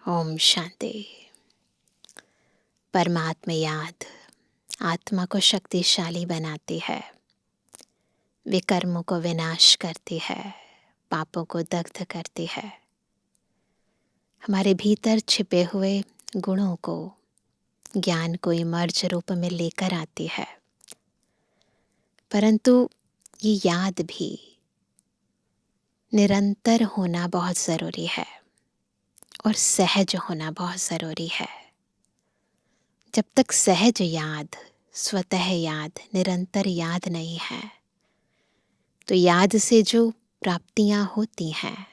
ओम शांति। परमात्मा याद आत्मा को शक्तिशाली बनाती है, विकर्मों को विनाश करती है, पापों को दग्ध करती है, हमारे भीतर छिपे हुए गुणों को, ज्ञान को इमर्ज रूप में लेकर आती है। परंतु ये याद भी निरंतर होना बहुत ज़रूरी है और सहज होना बहुत ज़रूरी है। जब तक सहज याद, स्वतः याद, निरंतर याद नहीं है, तो याद से जो प्राप्तियां होती हैं,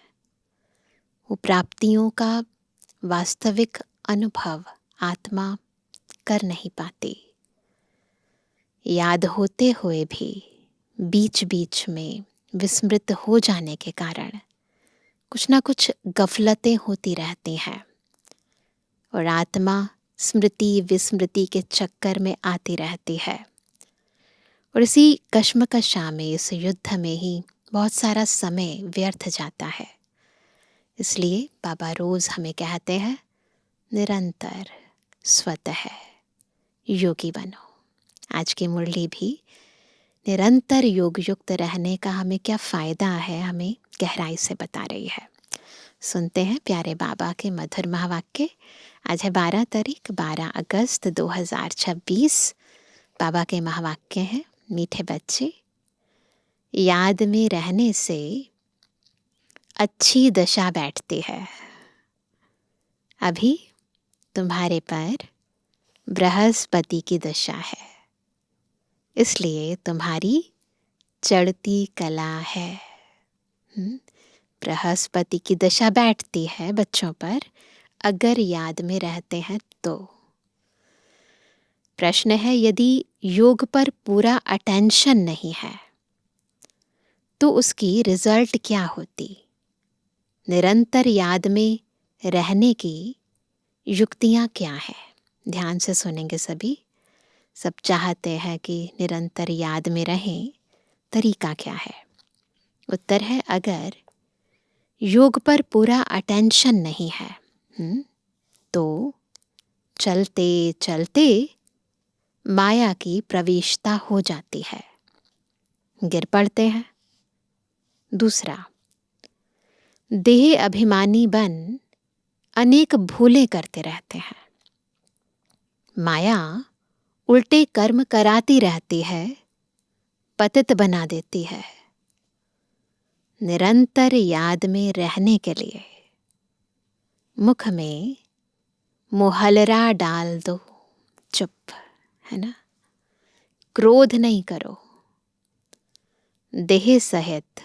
वो प्राप्तियों का वास्तविक अनुभव आत्मा कर नहीं पाती। याद होते हुए भी बीच बीच में विस्मृत हो जाने के कारण कुछ ना कुछ गफलतें होती रहती हैं और आत्मा स्मृति विस्मृति के चक्कर में आती रहती है। और इसी कश्मकशा में, इस युद्ध में ही बहुत सारा समय व्यर्थ जाता है। इसलिए बाबा रोज हमें कहते हैं, निरंतर स्वतः योगी बनो। आज की मुरली भी निरंतर योग युक्त रहने का हमें क्या फ़ायदा है, हमें गहराई से बता रही है। सुनते हैं प्यारे बाबा के मधुर महावाक्य। आज है 12 अगस्त 2026। बाबा के महावाक्य हैं, मीठे बच्चे, याद में रहने से अच्छी दशा बैठती है। अभी तुम्हारे पर बृहस्पति की दशा है, इसलिए तुम्हारी चढ़ती कला है। बृहस्पति की दशा बैठती है बच्चों पर अगर याद में रहते हैं तो। प्रश्न है, यदि योग पर पूरा अटेंशन नहीं है तो उसकी रिजल्ट क्या होती? निरंतर याद में रहने की युक्तियां क्या है? ध्यान से सुनेंगे सभी। सब चाहते हैं कि निरंतर याद में रहें, तरीका क्या है? उत्तर है, अगर योग पर पूरा अटेंशन नहीं है तो चलते चलते माया की प्रवेशता हो जाती है, गिर पड़ते हैं। दूसरा, देह अभिमानी बन अनेक भूलें करते रहते हैं। माया उल्टे कर्म कराती रहती है, पतित बना देती है। निरंतर याद में रहने के लिए मुख में मुहल्ला डाल दो, चुप, है ना? क्रोध नहीं करो, देह सहित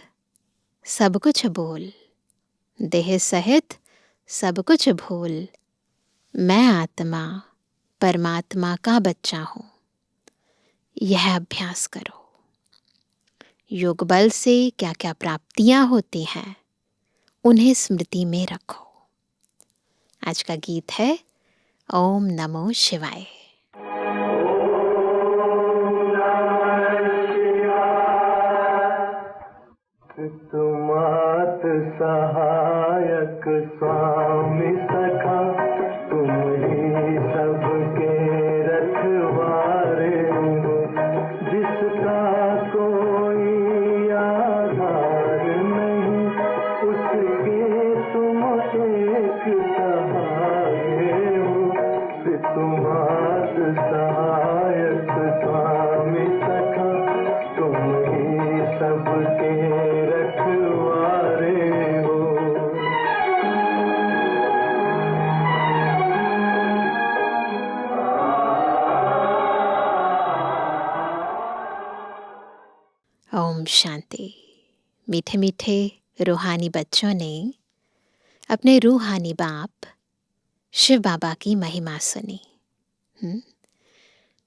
सब कुछ बोल, देह सहित सब कुछ भूल, मैं आत्मा परमात्मा का बच्चा हूं। यह अभ्यास करो। योग बल से क्या क्या प्राप्तियां होती हैं, उन्हें स्मृति में रखो। आज का गीत है ओम नमो शिवाय। तुमात सहायक स्वामी सखा, तुम ही सबके रखवारे हो। जिसका कोई आधार नहीं, उसके तुम एक सहारे हो। तुमात सहायक स्वामी सखा, तुम ही सबके रखवारे हो। ओम शांति। मीठे मीठे रूहानी बच्चों ने अपने रूहानी बाप शिव बाबा की महिमा सुनी।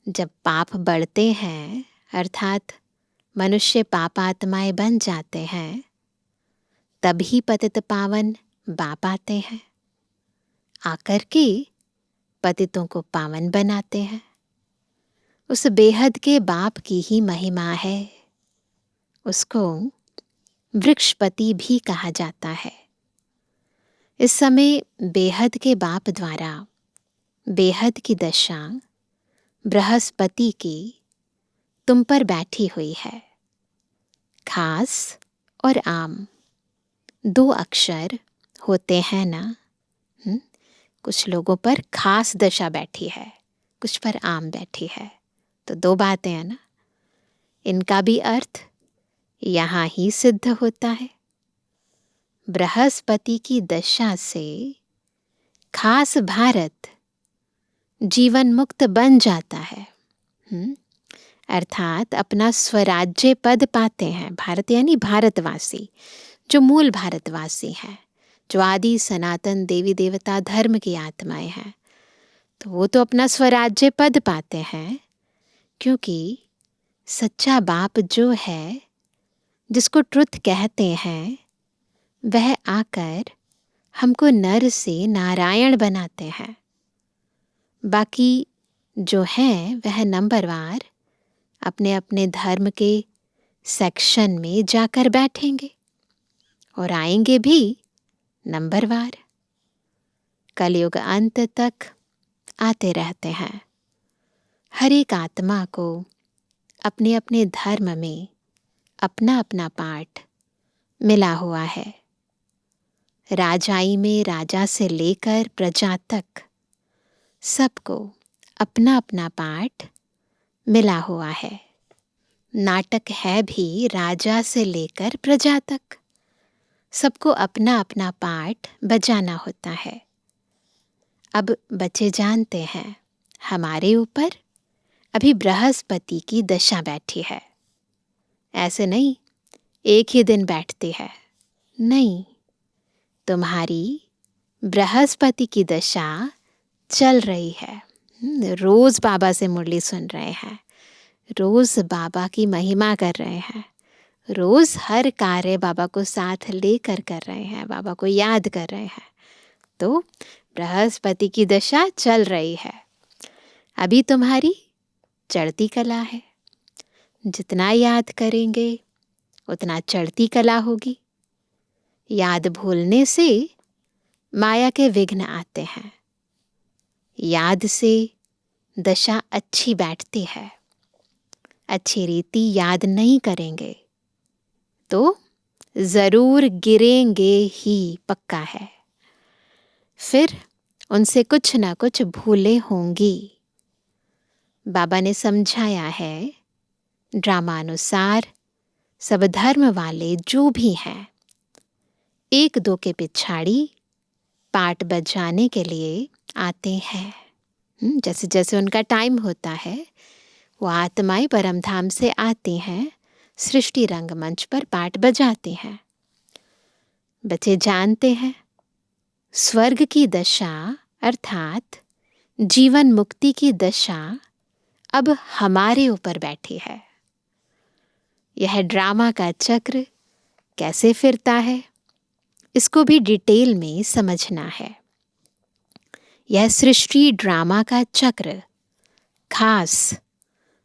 जब पाप बढ़ते हैं, अर्थात मनुष्य पापात्माएं बन जाते हैं, तभी पतित पावन बाप आते हैं, आकर के पतितों को पावन बनाते हैं। उस बेहद के बाप की ही महिमा है। उसको वृक्षपति भी कहा जाता है। इस समय बेहद के बाप द्वारा बेहद की दशा बृहस्पति की तुम पर बैठी हुई है। खास और आम 2 अक्षर होते हैं ना। कुछ लोगों पर खास दशा बैठी है, कुछ पर आम बैठी है, तो 2 बातें हैं ना। इनका भी अर्थ यहाँ ही सिद्ध होता है। बृहस्पति की दशा से खास भारत जीवन मुक्त बन जाता है। अर्थात अपना स्वराज्य पद पाते हैं। भारत यानी भारतवासी, जो मूल भारतवासी हैं, जो आदि सनातन देवी देवता धर्म की आत्माएं हैं, तो वो तो अपना स्वराज्य पद पाते हैं, क्योंकि सच्चा बाप जो है, जिसको ट्रुथ कहते हैं, वह आकर हमको नर से नारायण बनाते हैं। बाकी जो है वह नंबरवार अपने अपने धर्म के सेक्शन में जाकर बैठेंगे और आएंगे भी नंबरवार। कलयुग अंत तक आते रहते हैं। हर एक आत्मा को अपने अपने धर्म में अपना अपना पाठ मिला हुआ है। राजाई में राजा से लेकर प्रजा तक सबको अपना अपना पाठ मिला हुआ है। नाटक है भी राजा से लेकर प्रजा तक, सबको अपना अपना पाठ बजाना होता है। अब बच्चे जानते हैं हमारे ऊपर अभी बृहस्पति की दशा बैठी है। ऐसे नहीं एक ही दिन बैठती है, नहीं, तुम्हारी बृहस्पति की दशा चल रही है। रोज बाबा से मुरली सुन रहे हैं, रोज बाबा की महिमा कर रहे हैं, रोज हर कार्य बाबा को साथ लेकर कर रहे हैं, बाबा को याद कर रहे हैं, तो बृहस्पति की दशा चल रही है। अभी तुम्हारी चढ़ती कला है। जितना याद करेंगे उतना चढ़ती कला होगी। याद भूलने से माया के विघ्न आते हैं। याद से दशा अच्छी बैठती है। अच्छी रीति याद नहीं करेंगे तो जरूर गिरेंगे ही, पक्का है। फिर उनसे कुछ ना कुछ भूलें होंगी। बाबा ने समझाया है ड्रामानुसार सब धर्म वाले जो भी हैं, 1-2 के पिछाड़ी पाठ बजाने के लिए आते हैं। जैसे जैसे उनका टाइम होता है, वो आत्माएं परमधाम से आती हैं, सृष्टि रंगमंच पर पाठ बजाते हैं। बच्चे जानते हैं स्वर्ग की दशा अर्थात जीवन मुक्ति की दशा अब हमारे ऊपर बैठी है। यह ड्रामा का चक्र कैसे फिरता है, इसको भी डिटेल में समझना है। यह सृष्टि ड्रामा का चक्र खास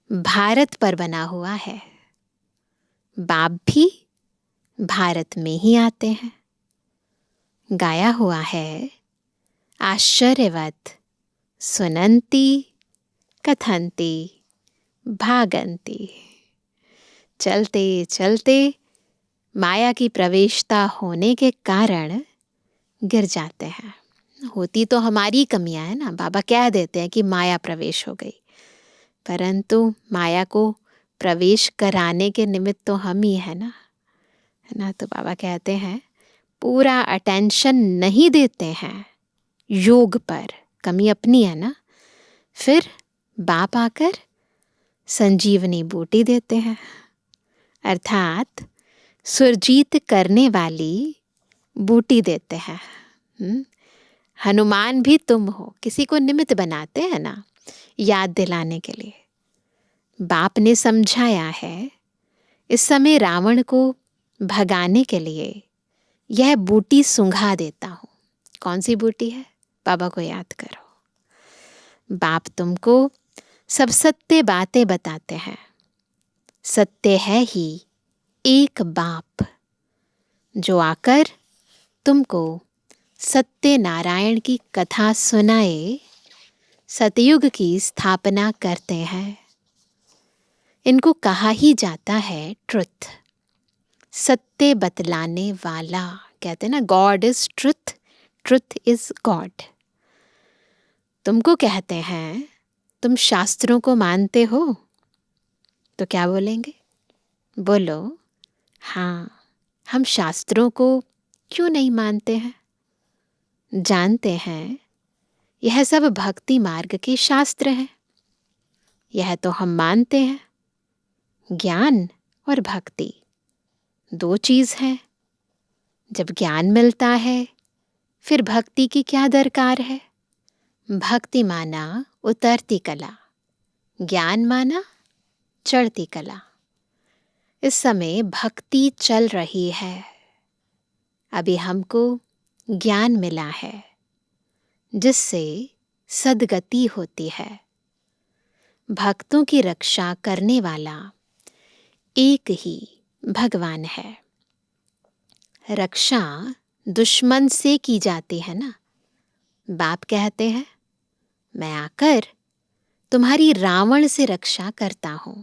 भारत पर बना हुआ है। बाप भी भारत में ही आते हैं। गाया हुआ है आश्चर्यवत सुनंती कथंती भागंती। चलते चलते माया की प्रवेशता होने के कारण गिर जाते हैं। होती तो हमारी कमियां है ना। बाबा कह देते हैं कि माया प्रवेश हो गई, परंतु माया को प्रवेश कराने के निमित्त तो हम ही है ना। तो बाबा कहते हैं पूरा अटेंशन नहीं देते हैं योग पर, कमी अपनी है ना। फिर बाप आकर संजीवनी बूटी देते हैं, अर्थात सुरजीत करने वाली बूटी देते हैं। हनुमान भी तुम हो, किसी को निमित्त बनाते हैं ना याद दिलाने के लिए। बाप ने समझाया है इस समय रावण को भगाने के लिए यह बूटी सुंघा देता हूँ। कौन सी बूटी है? बाबा को याद करो। बाप तुमको सब सत्य बातें बताते हैं। सत्य है ही एक बाप जो आकर तुमको सत्यनारायण की कथा सुनाए सतयुग की स्थापना करते हैं। इनको कहा ही जाता है ट्रुथ, सत्य बतलाने वाला। कहते हैं ना, God is truth, truth is God. तुमको कहते हैं तुम शास्त्रों को मानते हो, तो क्या बोलेंगे? बोलो, हाँ, हम शास्त्रों को क्यों नहीं मानते हैं? जानते हैं यह सब भक्ति मार्ग के शास्त्र हैं। यह तो हम मानते हैं। ज्ञान और भक्ति दो चीज है। जब ज्ञान मिलता है फिर भक्ति की क्या दरकार है? भक्ति माना उतरती कला, ज्ञान माना चढ़ती कला। इस समय भक्ति चल रही है। अभी हमको ज्ञान मिला है जिससे सद्गति होती है। भक्तों की रक्षा करने वाला एक ही भगवान है। रक्षा दुश्मन से की जाती है ना। बाप कहते हैं, मैं आकर तुम्हारी रावण से रक्षा करता हूं।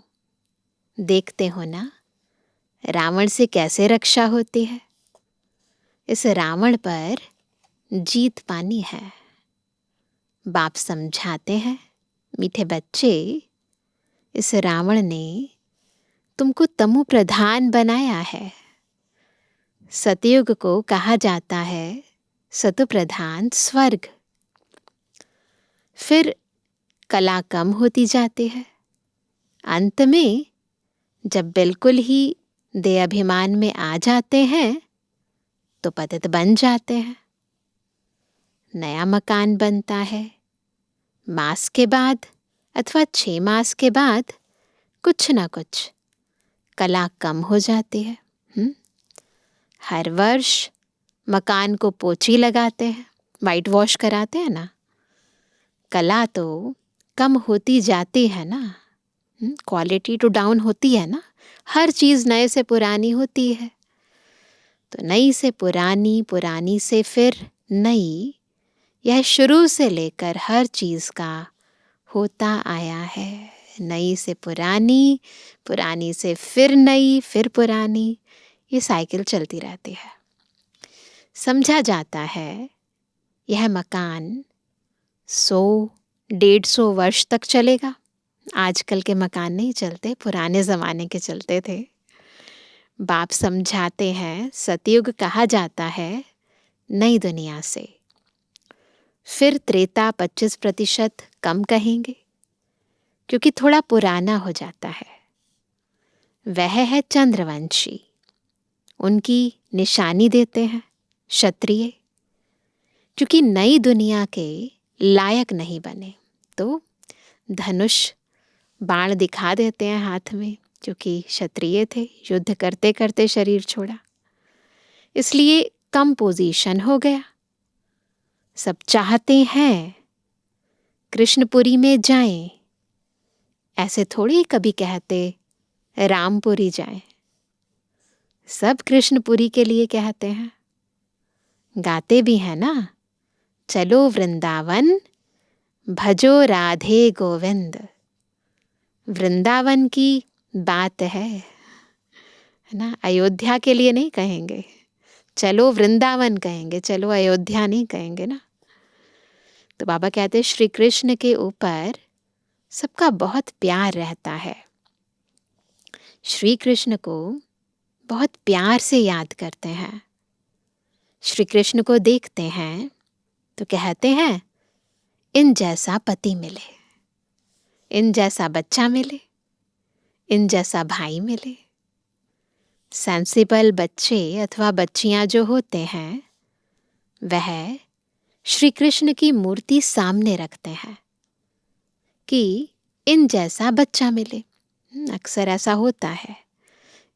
देखते हो ना, रावण से कैसे रक्षा होती है। इस रावण पर जीत पानी है। बाप समझाते हैं, मीठे बच्चे, इस रावण ने तुमको तमु प्रधान बनाया है। सतयुग को कहा जाता है सतु प्रधान स्वर्ग। फिर कला कम होती जाती है। अंत में जब बिल्कुल ही देह अभिमान में आ जाते हैं तो पतित बन जाते हैं। नया मकान बनता है। मास के बाद अथवा 6 मास के बाद कुछ ना कुछ कला कम हो जाती है। हर वर्ष मकान को पोछी लगाते हैं, वाइट वॉश कराते हैं ना। कला तो कम होती जाती है ना। क्वालिटी तो डाउन होती है ना। हर चीज़ नए से पुरानी होती है। तो नई से पुरानी, पुरानी से फिर नई, यह शुरू से लेकर हर चीज़ का होता आया है। नई से पुरानी, पुरानी से फिर नई, फिर पुरानी, ये साइकिल चलती रहती है। समझा जाता है यह मकान 100-150 वर्ष तक चलेगा। आजकल के मकान नहीं चलते, पुराने ज़माने के चलते थे। बाप समझाते हैं सतयुग कहा जाता है नई दुनिया से। फिर त्रेता 25% कम कहेंगे क्योंकि थोड़ा पुराना हो जाता है। वह है चंद्रवंशी। उनकी निशानी देते हैं क्षत्रिय, क्योंकि नई दुनिया के लायक नहीं बने तो धनुष बाण दिखा देते हैं हाथ में, क्योंकि क्षत्रिय थे, युद्ध करते करते शरीर छोड़ा, इसलिए कम पोजीशन हो गया। सब चाहते हैं कृष्णपुरी में जाएं, ऐसे थोड़ी कभी कहते रामपुरी जाएं। सब कृष्णपुरी के लिए कहते हैं। गाते भी हैं ना, चलो वृंदावन भजो राधे गोविंद। वृंदावन की बात है ना। अयोध्या के लिए नहीं कहेंगे, चलो वृंदावन कहेंगे, चलो अयोध्या नहीं कहेंगे ना। तो बाबा कहते हैं श्री कृष्ण के ऊपर सबका बहुत प्यार रहता है। श्री कृष्ण को बहुत प्यार से याद करते हैं। श्री कृष्ण को देखते हैं तो कहते हैं इन जैसा पति मिले, इन जैसा बच्चा मिले, इन जैसा भाई मिले। सेंसिबल बच्चे अथवा बच्चियां जो होते हैं वह श्री कृष्ण की मूर्ति सामने रखते हैं कि इन जैसा बच्चा मिले। अक्सर ऐसा होता है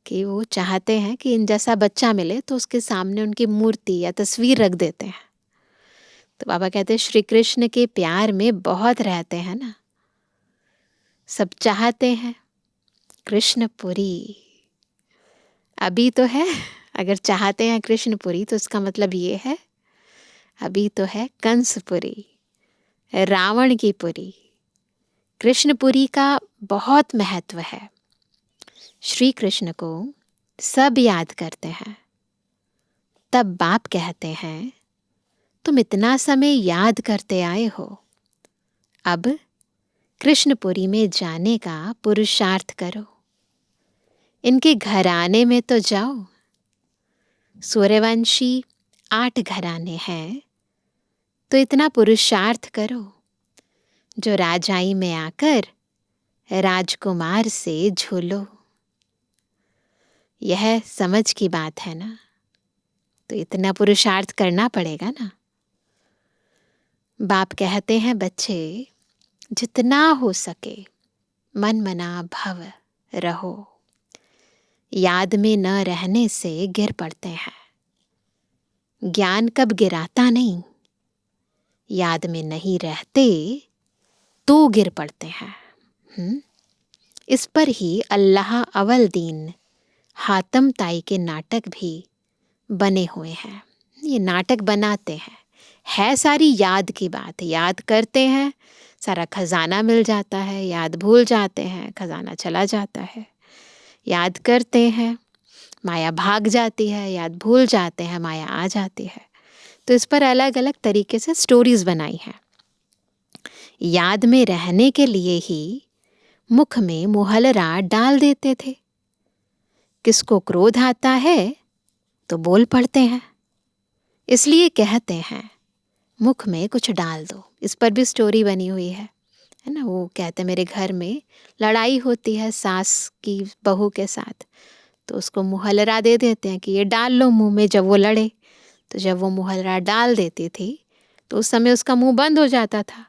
कि वो चाहते हैं कि इन जैसा बच्चा मिले तो उसके सामने उनकी मूर्ति या तस्वीर रख देते हैं। तो बाबा कहते हैं श्री कृष्ण के प्यार में बहुत रहते हैं ना। सब चाहते हैं कृष्णपुरी। अभी तो है, अगर चाहते हैं कृष्णपुरी तो इसका मतलब ये है अभी तो है कंसपुरी, रावण की पुरी। कृष्णपुरी का बहुत महत्व है। श्री कृष्ण को सब याद करते हैं। तब बाप कहते हैं, तुम इतना समय याद करते आए हो, अब कृष्णपुरी में जाने का पुरुषार्थ करो। इनके घराने में तो जाओ। सूर्यवंशी 8 घराने हैं, तो इतना पुरुषार्थ करो जो राजाई में आकर राजकुमार से झूलो। यह समझ की बात है ना, तो इतना पुरुषार्थ करना पड़ेगा ना। बाप कहते हैं, बच्चे जितना हो सके मन मना भव रहो। याद में न रहने से गिर पड़ते हैं। ज्ञान कब गिराता नहीं, याद में नहीं रहते तो गिर पड़ते हैं। इस पर ही अल्लाह अवल दीन हातम ताई के नाटक भी बने हुए हैं। ये नाटक बनाते हैं, है सारी याद की बात। याद करते हैं, सारा खजाना मिल जाता है। याद भूल जाते हैं, खजाना चला जाता है। याद करते हैं, माया भाग जाती है। याद भूल जाते हैं, माया आ जाती है। तो इस पर अलग अलग तरीके से स्टोरीज बनाई हैं। याद में रहने के लिए ही मुख में मुहलरा डाल देते थे। किसको क्रोध आता है तो बोल पड़ते हैं, इसलिए कहते हैं मुख में कुछ डाल दो। इस पर भी स्टोरी बनी हुई है ना। वो कहते मेरे घर में लड़ाई होती है सास की बहू के साथ, तो उसको मुहलरा दे देते हैं कि ये डाल लो मुंह में जब वो लड़े। तो जब वो मुहलरा डाल देती थी तो उस समय उसका मुंह बंद हो जाता था।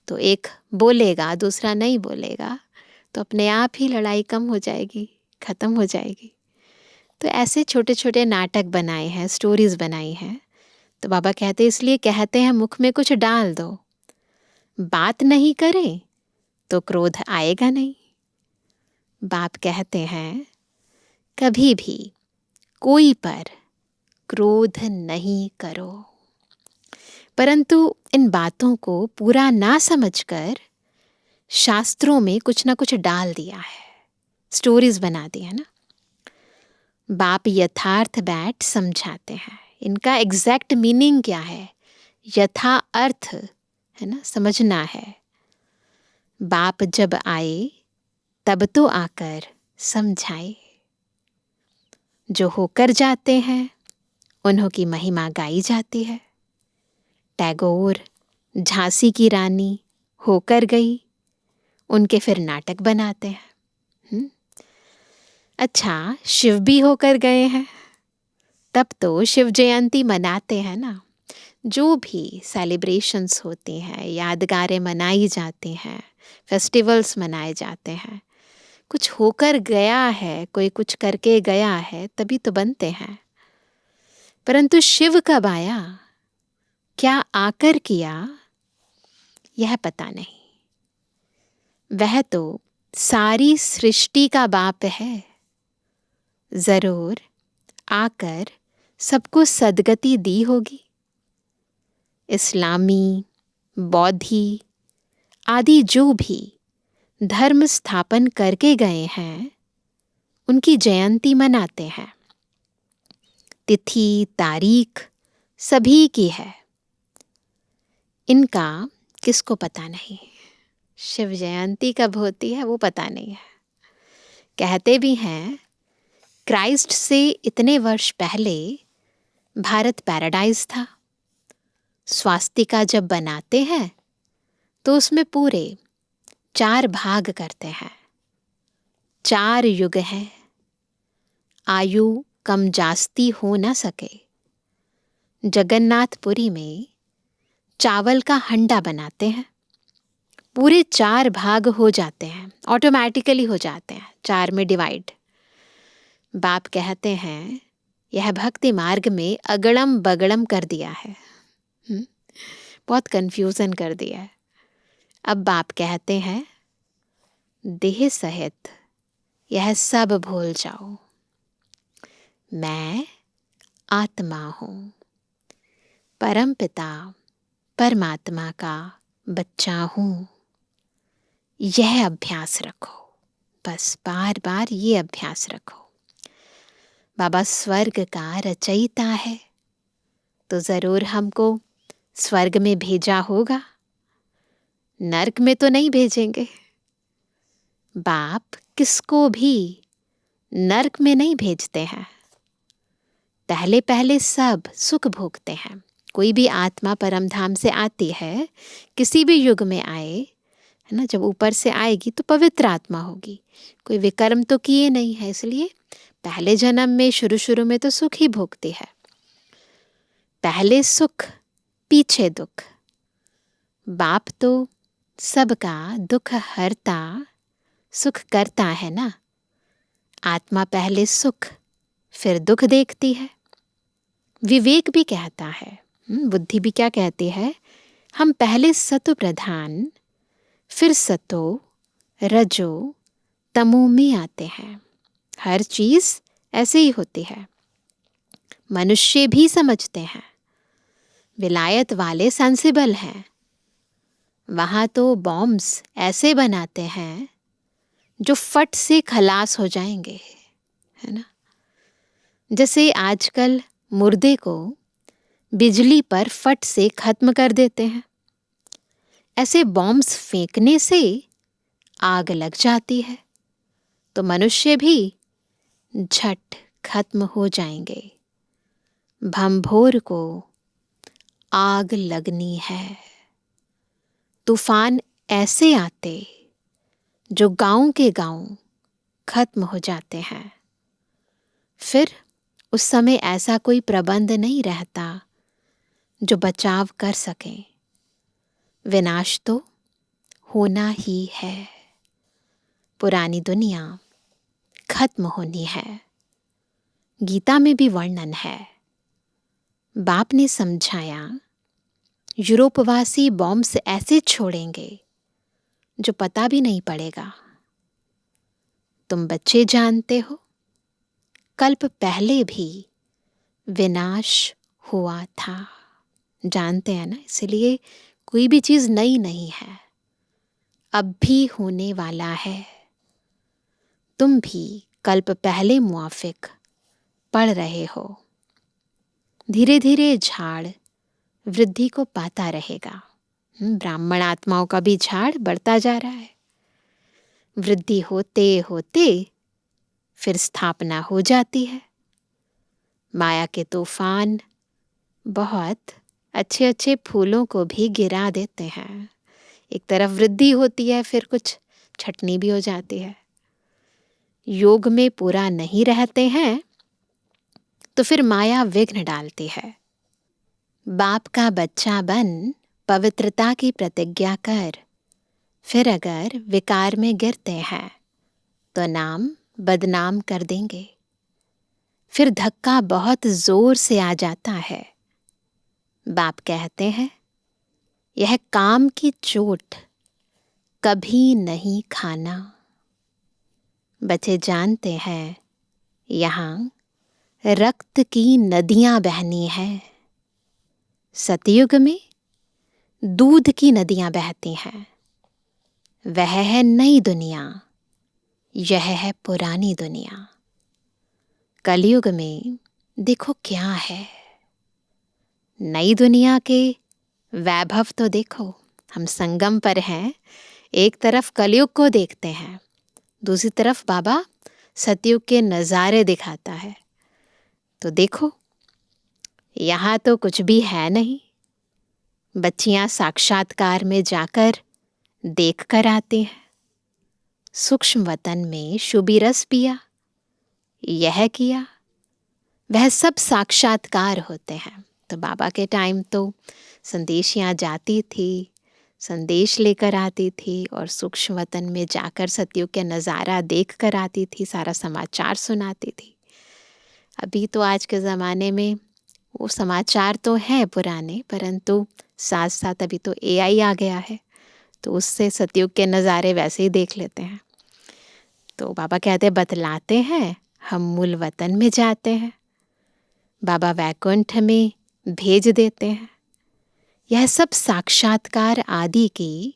तो एक बोलेगा, दूसरा नहीं बोलेगा, तो अपने आप ही लड़ाई कम हो जाएगी, ख़त्म हो जाएगी। तो ऐसे छोटे छोटे नाटक बनाए हैं, स्टोरीज बनाई हैं। तो बाबा कहते इसलिए कहते हैं मुख में कुछ डाल दो। बात नहीं करें तो क्रोध आएगा नहीं। बाप कहते हैं कभी भी कोई पर क्रोध नहीं करो। परंतु इन बातों को पूरा ना समझकर शास्त्रों में कुछ ना कुछ डाल दिया है, स्टोरीज बना दी है ना। बाप यथार्थ बैठ समझाते हैं। इनका एग्जैक्ट मीनिंग क्या है, यथा अर्थ है ना, समझना है। बाप जब आए तब तो आकर समझाए। जो होकर जाते हैं उन्हों की महिमा गाई जाती है। टैगोर, झांसी की रानी होकर गई, उनके फिर नाटक बनाते हैं। अच्छा, शिव भी होकर गए हैं, तब तो शिव जयंती मनाते हैं ना। जो भी सेलिब्रेशंस होती हैं, यादगारें मनाई जाती हैं, फेस्टिवल्स मनाए जाते हैं, कुछ होकर गया है, कोई कुछ करके गया है, तभी तो बनते हैं। परंतु शिव कब आया, क्या आकर किया, यह पता नहीं। वह तो सारी सृष्टि का बाप है। जरूर आकर सबको सदगति दी होगी। इस्लामी, बौद्धि आदि जो भी धर्म स्थापन करके गए हैं, उनकी जयंती मनाते हैं। तिथि तारीख सभी की है। इनका किसको पता नहीं। शिव जयंती कब होती है वो पता नहीं है। कहते भी हैं क्राइस्ट से इतने वर्ष पहले भारत पैराडाइज था। स्वास्तिका जब बनाते हैं तो उसमें पूरे 4 भाग करते हैं। 4 युग हैं। आयु कम जास्ती हो ना सके। जगन्नाथपुरी में चावल का हंडा बनाते हैं। पूरे 4 भाग हो जाते हैं, ऑटोमेटिकली हो जाते हैं, 4 में डिवाइड। बाप कहते हैं यह भक्ति मार्ग में अगड़म बगड़म कर दिया है। बहुत कंफ्यूजन कर दिया है। अब बाप कहते हैं देह सहित यह सब भूल जाओ। मैं आत्मा हूँ। परमपिता परमात्मा का बच्चा हूँ, यह अभ्यास रखो। बस बार बार ये अभ्यास रखो। बाबा स्वर्ग का रचयिता है, तो ज़रूर हमको स्वर्ग में भेजा होगा, नरक में तो नहीं भेजेंगे। बाप किसको भी नरक में नहीं भेजते हैं। पहले पहले सब सुख भोगते हैं। कोई भी आत्मा परमधाम से आती है, किसी भी युग में आए, है ना, जब ऊपर से आएगी तो पवित्र आत्मा होगी। कोई विकर्म तो किए नहीं है, इसलिए पहले जन्म में शुरू में तो सुख ही भोगती है। पहले सुख पीछे दुख। बाप तो सबका दुख हरता सुख करता है ना। आत्मा पहले सुख फिर दुख देखती है। विवेक भी कहता है, बुद्धि भी क्या कहती है, हम पहले सतो प्रधान फिर सतो रजो तमो में आते हैं। हर चीज ऐसे ही होती है। मनुष्य भी समझते हैं, विलायत वाले सेंसिबल हैं। वहाँ तो बॉम्ब्स ऐसे बनाते हैं जो फट से खलास हो जाएंगे, है ना। जैसे आजकल मुर्दे को बिजली पर फट से खत्म कर देते हैं, ऐसे बॉम्ब्स फेंकने से आग लग जाती है, तो मनुष्य भी झट खत्म हो जाएंगे। भंभोर को आग लगनी है। तूफान ऐसे आते जो गांव के गांव खत्म हो जाते हैं। फिर उस समय ऐसा कोई प्रबंध नहीं रहता जो बचाव कर सके। विनाश तो होना ही है। पुरानी दुनिया खत्म होनी है। गीता में भी वर्णन है। बाप ने समझाया, यूरोपवासी बॉम्ब्स ऐसे छोड़ेंगे जो पता भी नहीं पड़ेगा। तुम बच्चे जानते हो, कल्प पहले भी विनाश हुआ था। जानते हैं ना, इसलिए कोई भी चीज नई नहीं है, अब भी होने वाला है। तुम भी कल्प पहले मुआफिक पढ़ रहे हो। धीरे धीरे झाड़ वृद्धि को पाता रहेगा। ब्राह्मण आत्माओं का भी झाड़ बढ़ता जा रहा है। वृद्धि होते होते फिर स्थापना हो जाती है। माया के तूफान बहुत अच्छे अच्छे फूलों को भी गिरा देते हैं। एक तरफ वृद्धि होती है, फिर कुछ छटनी भी हो जाती है। योग में पूरा नहीं रहते हैं तो फिर माया विघ्न डालती है। बाप का बच्चा बन पवित्रता की प्रतिज्ञा कर, फिर अगर विकार में गिरते हैं तो नाम बदनाम कर देंगे। फिर धक्का बहुत जोर से आ जाता है। बाप कहते हैं, यह काम की चोट कभी नहीं खाना। बच्चे जानते हैं, यहाँ रक्त की नदियां बहनी है। सतयुग में दूध की नदियां बहती हैं। वह है नई दुनिया, यह है पुरानी दुनिया। कलयुग में देखो क्या है। नई दुनिया के वैभव तो देखो। हम संगम पर हैं, एक तरफ कलयुग को देखते हैं, दूसरी तरफ बाबा सतयुग के नज़ारे दिखाता है। तो देखो, यहाँ तो कुछ भी है नहीं। बच्चियां साक्षात्कार में जाकर देख कर आती हैं। सूक्ष्म वतन में शुभी रस पिया, यह किया, वह सब साक्षात्कार होते हैं। तो बाबा के टाइम तो संदेशियाँ जाती थी, संदेश लेकर आती थी और सूक्ष्म वतन में जाकर सतयुग के नज़ारा देख कर आती थी, सारा समाचार सुनाती थी। अभी तो आज के ज़माने में वो समाचार तो हैं पुराने, परंतु साथ साथ अभी तो AI आ गया है, तो उससे सतयुग के नज़ारे वैसे ही देख लेते हैं। तो बाबा कहते बतलाते हैं, हम मूल वतन में जाते हैं। बाबा वैकुंठ में भेज देते हैं। यह सब साक्षात्कार आदि की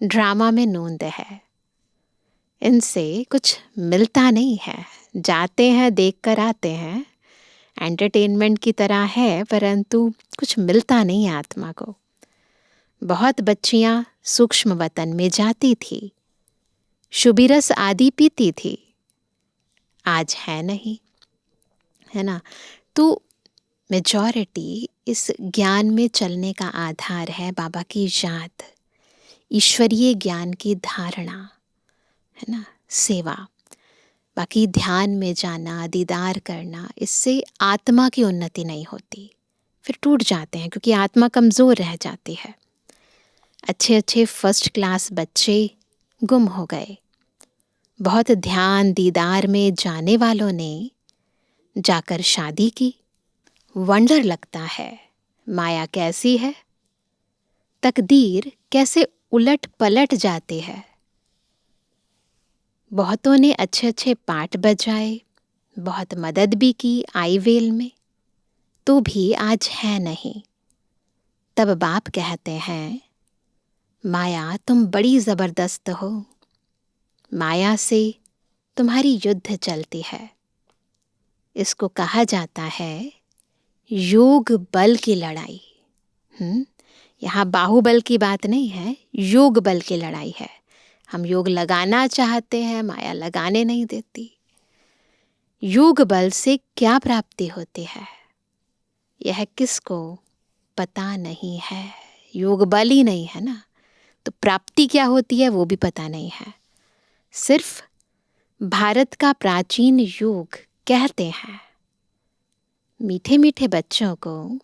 ड्रामा में नोंद है। इनसे कुछ मिलता नहीं है। जाते हैं, देख कर आते हैं, एंटरटेनमेंट की तरह है, परंतु कुछ मिलता नहीं आत्मा को। बहुत बच्चियां सूक्ष्म वतन में जाती थी, शुभिरस आदि पीती थी, आज है नहीं, है ना। तो मेजॉरिटी इस ज्ञान में चलने का आधार है बाबा की याद, ईश्वरीय ज्ञान की धारणा, है ना, सेवा। बाकी ध्यान में जाना, दीदार करना, इससे आत्मा की उन्नति नहीं होती, फिर टूट जाते हैं क्योंकि आत्मा कमज़ोर रह जाती है। अच्छे अच्छे फर्स्ट क्लास बच्चे गुम हो गए। बहुत ध्यान दीदार में जाने वालों ने जाकर शादी की। वंडर लगता है माया कैसी है, तकदीर कैसे उलट पलट जाती है। बहुतों ने अच्छे अच्छे पाठ बजाए, बहुत मदद भी की आईवेल में, तो भी आज है नहीं। तब बाप कहते हैं, माया तुम बड़ी ज़बरदस्त हो, माया से तुम्हारी युद्ध चलती है। इसको कहा जाता है योग बल की लड़ाई। यहाँ बाहुबल की बात नहीं है, योग बल की लड़ाई है। हम योग लगाना चाहते हैं, माया लगाने नहीं देती। योग बल से क्या प्राप्ति होती है यह किसको पता नहीं है। योग बल ही नहीं है ना, तो प्राप्ति क्या होती है वो भी पता नहीं है। सिर्फ भारत का प्राचीन योग कहते हैं। मीठे मीठे बच्चों को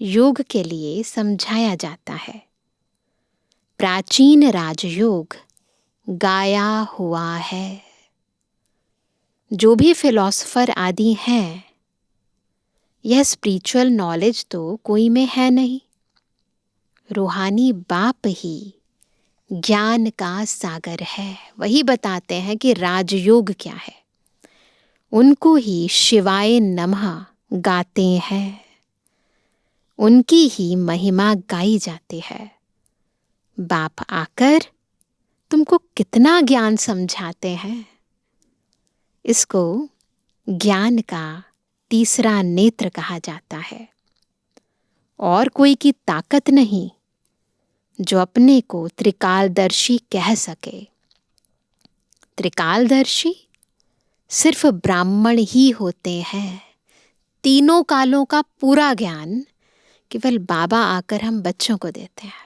योग के लिए समझाया जाता है। प्राचीन राजयोग गाया हुआ है। जो भी फिलॉसफर आदि हैं, यह स्पिरिचुअल नॉलेज तो कोई में है नहीं। रूहानी बाप ही ज्ञान का सागर है। वही बताते हैं कि राजयोग क्या है। उनको ही शिवाय नमः गाते हैं, उनकी ही महिमा गाई जाती है। बाप आकर तुमको कितना ज्ञान समझाते हैं। इसको ज्ञान का तीसरा नेत्र कहा जाता है। और कोई की ताकत नहीं जो अपने को त्रिकालदर्शी कह सके। त्रिकालदर्शी सिर्फ ब्राह्मण ही होते हैं। तीनों कालों का पूरा ज्ञान केवल बाबा आकर हम बच्चों को देते हैं।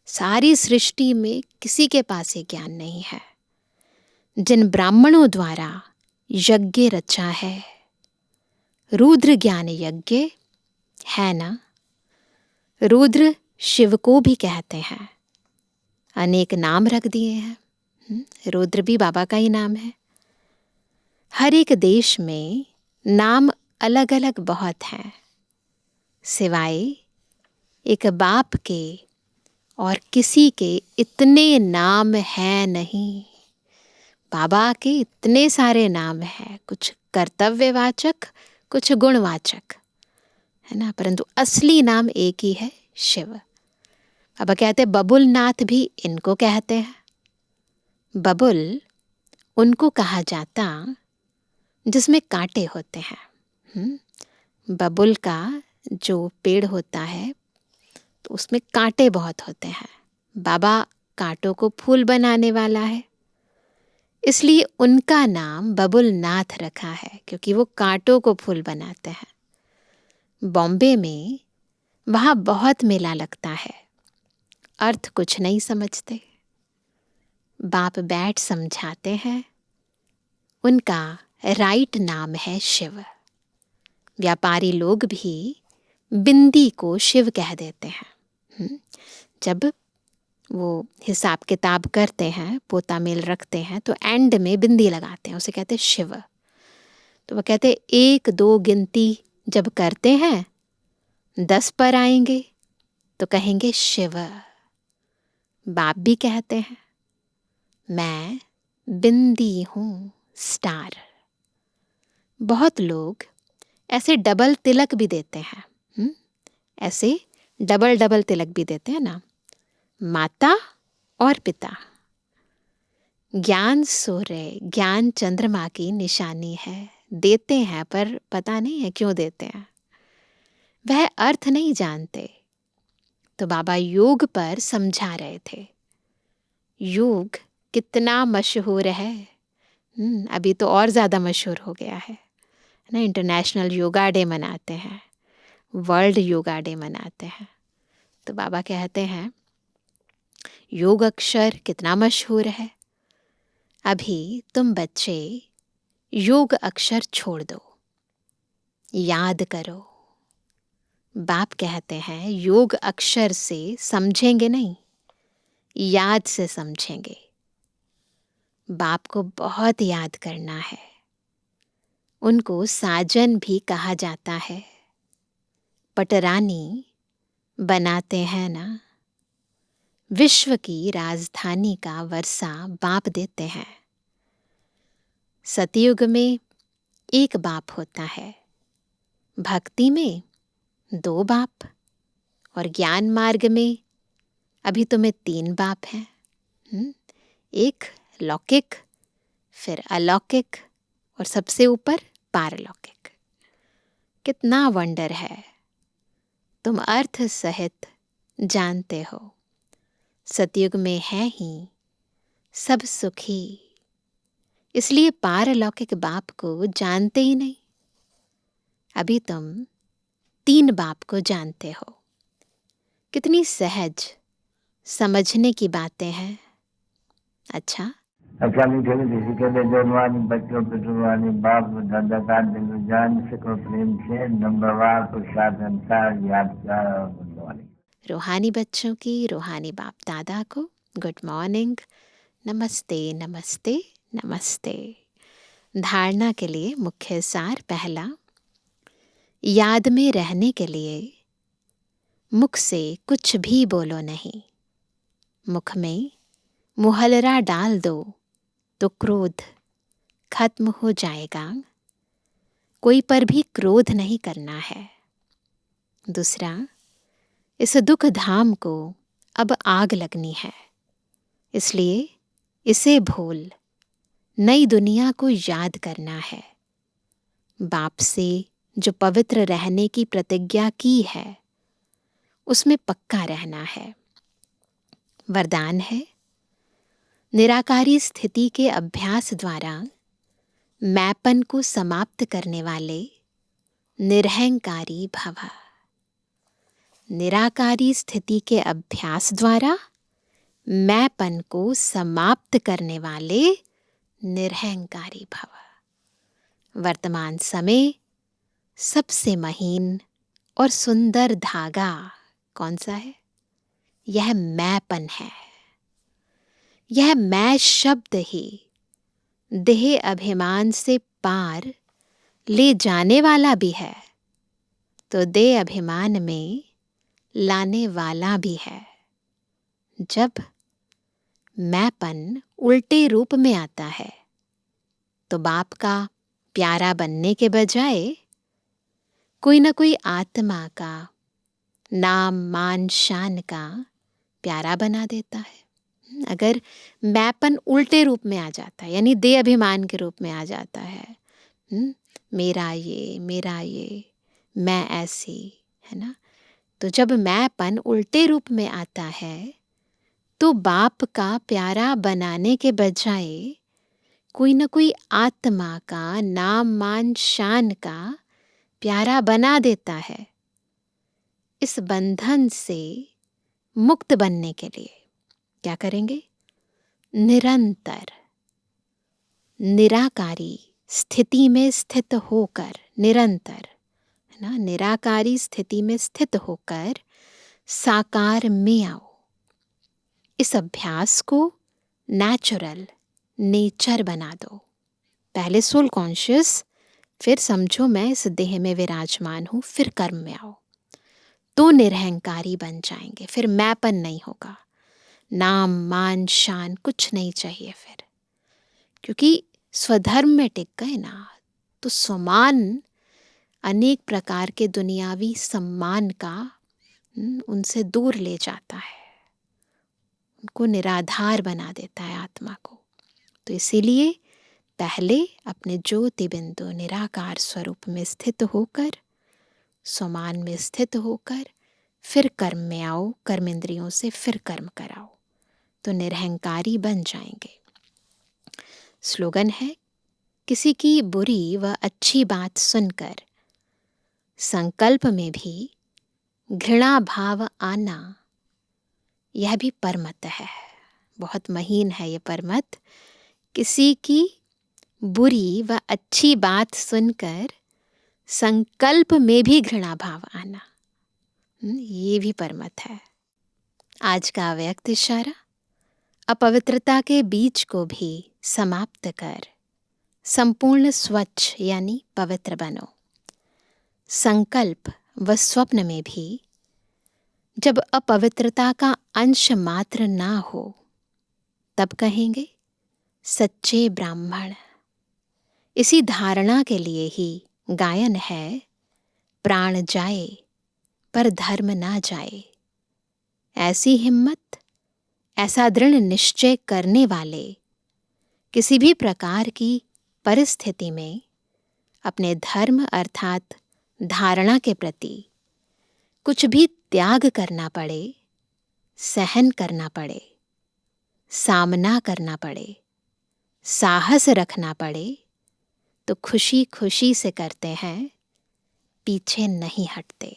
सारी सृष्टि में किसी के पास ये ज्ञान नहीं है। जिन ब्राह्मणों द्वारा यज्ञ रचा है, रुद्र ज्ञान यज्ञ है ना। रुद्र शिव को भी कहते हैं, अनेक नाम रख दिए हैं। रुद्र भी बाबा का ही नाम है। हर एक देश में नाम अलग अलग बहुत हैं, सिवाय एक बाप के और किसी के इतने नाम हैं नहीं। बाबा के इतने सारे नाम हैं, कुछ कर्तव्यवाचक, कुछ गुणवाचक, है ना, परंतु असली नाम एक ही है, शिव। बाबा कहते हैं बबुल नाथ भी इनको कहते हैं। बबुल उनको कहा जाता जिसमें कांटे होते हैं। बबुल का जो पेड़ होता है तो उसमें कांटे बहुत होते हैं। बाबा कांटों को फूल बनाने वाला है, इसलिए उनका नाम बबुल नाथ रखा है, क्योंकि वो कांटों को फूल बनाते हैं। बॉम्बे में वहाँ बहुत मेला लगता है, अर्थ कुछ नहीं समझते। बाप बैठ समझाते हैं। उनका राइट नाम है शिव। व्यापारी लोग भी बिंदी को शिव कह देते हैं। जब वो हिसाब किताब करते हैं, पोता मेल रखते हैं, तो एंड में बिंदी लगाते हैं, उसे कहते हैं शिव। तो वो कहते हैं 1 2 गिनती जब करते हैं 10 पर आएंगे तो कहेंगे शिव। बाप भी कहते हैं मैं बिंदी हूँ, स्टार। बहुत लोग ऐसे डबल तिलक भी देते हैं। ऐसे डबल डबल तिलक भी देते हैं ना, माता और पिता। ज्ञान सूर्य, ज्ञान चंद्रमा की निशानी है। देते हैं पर पता नहीं है क्यों देते हैं, वह अर्थ नहीं जानते। तो बाबा योग पर समझा रहे थे। योग कितना मशहूर है। अभी तो और ज़्यादा मशहूर हो गया है ना। इंटरनेशनल योगा डे मनाते हैं, वर्ल्ड योगा डे मनाते हैं। तो बाबा कहते हैं योग अक्षर कितना मशहूर है। अभी तुम बच्चे योग अक्षर छोड़ दो, याद करो। बाप कहते हैं योग अक्षर से समझेंगे नहीं, याद से समझेंगे। बाप को बहुत याद करना है। उनको साजन भी कहा जाता है। पटरानी बनाते हैं ना। विश्व की राजधानी का वर्षा बाप देते हैं। सतयुग में एक बाप होता है, भक्ति में 2 बाप, और ज्ञान मार्ग में अभी तुम्हें 3 बाप हैं। एक लौकिक, फिर अलौकिक, और सबसे ऊपर पारलौकिक। कितना वंडर है। तुम अर्थ सहित जानते हो, सतयुग में है ही सब सुखी। इसलिए पारलौकिक बाप को जानते ही नहीं। अभी तुम 3 बाप को जानते हो। कितनी सहज समझने की बातें हैं। अच्छा, मीठे मीठे सिक्के जो रूहानी बच्चों पे रूहानी बाप दादा का दिल जान सको प्रेम से नंबरवार प्रसाद अंसार यादगार और गुणवानी। रूहानी बच्चों की रूहानी बाप दादा को गुड मॉर्निंग, नमस्ते नमस्ते नमस्ते। धारणा के लिए मुख्य सार। पहला, याद में रहने के लिए मुख से कुछ भी बोलो नहीं। मुख में मुहल्ला डाल दो तो क्रोध खत्म हो जाएगा। कोई पर भी क्रोध नहीं करना है। दूसरा, इस दुख धाम को अब आग लगनी है, इसलिए इसे भूल नई दुनिया को याद करना है। बाप से जो पवित्र रहने की प्रतिज्ञा की है, उसमें पक्का रहना है। वरदान है, निराकारी स्थिति के अभ्यास द्वारा मैपन को समाप्त करने वाले निरहंकारी भव। निराकारी स्थिति के अभ्यास द्वारा मैपन को समाप्त करने वाले निरहंकारी भव। वर्तमान समय सबसे महीन और सुंदर धागा कौन सा है? यह मैपन है। यह मैं शब्द ही देह अभिमान से पार ले जाने वाला भी है, तो देह अभिमान में लाने वाला भी है। जब मैपन उल्टे रूप में आता है, तो बाप का प्यारा बनने के बजाय कोई ना कोई आत्मा का नाम मान शान का प्यारा बना देता है। अगर मैपन उल्टे रूप में आ जाता है, यानी देह अभिमान के रूप में आ जाता है, मेरा ये मैं ऐसी, है ना। तो जब मैपन उल्टे रूप में आता है, तो बाप का प्यारा बनाने के बजाय कोई ना कोई आत्मा का नाम मान शान का प्यारा बना देता है। इस बंधन से मुक्त बनने के लिए क्या करेंगे? निरंतर निराकारी स्थिति में स्थित होकर, निरंतर, है ना, निराकारी स्थिति में स्थित होकर साकार में आओ। इस अभ्यास को नेचुरल, नेचर बना दो। पहले सोल कॉन्शियस, फिर समझो मैं इस देह में विराजमान हूं, फिर कर्म में आओ, तो निरहंकारी बन जाएंगे। फिर मैपन नहीं होगा, नाम मान शान कुछ नहीं चाहिए फिर, क्योंकि स्वधर्म में टिक गए ना, तो स्वमान अनेक प्रकार के दुनियावी सम्मान का उनसे दूर ले जाता है, उनको निराधार बना देता है आत्मा को। तो इसीलिए पहले अपने ज्योति बिंदु निराकार स्वरूप में स्थित होकर, स्वमान में स्थित होकर फिर कर्म में आओ, कर्म इंद्रियों से फिर कर्म कराओ, तो निरहंकारी बन जाएंगे। स्लोगन है, किसी की बुरी व अच्छी बात सुनकर संकल्प में भी घृणा भाव आना, यह भी परमत है। बहुत महीन है ये परमत। किसी की बुरी व अच्छी बात सुनकर संकल्प में भी घृणा भाव आना, ये भी परमत है। आज का अव्यक्त इशारा, अपवित्रता के बीज को भी समाप्त कर संपूर्ण स्वच्छ यानी पवित्र बनो। संकल्प व स्वप्न में भी जब अपवित्रता का अंश मात्र ना हो, तब कहेंगे सच्चे ब्राह्मण। इसी धारणा के लिए ही गायन है, प्राण जाए पर धर्म ना जाए। ऐसी हिम्मत, ऐसा दृढ़ निश्चय करने वाले किसी भी प्रकार की परिस्थिति में अपने धर्म अर्थात धारणा के प्रति कुछ भी त्याग करना पड़े, सहन करना पड़े, सामना करना पड़े, साहस रखना पड़े, तो खुशी खुशी से करते हैं, पीछे नहीं हटते।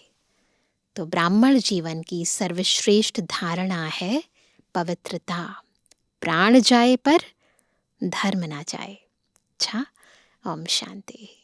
तो ब्राह्मण जीवन की सर्वश्रेष्ठ धारणा है पवित्रता। प्राण जाए पर धर्म ना जाए। अच्छा, ओम शांति।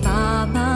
बाबा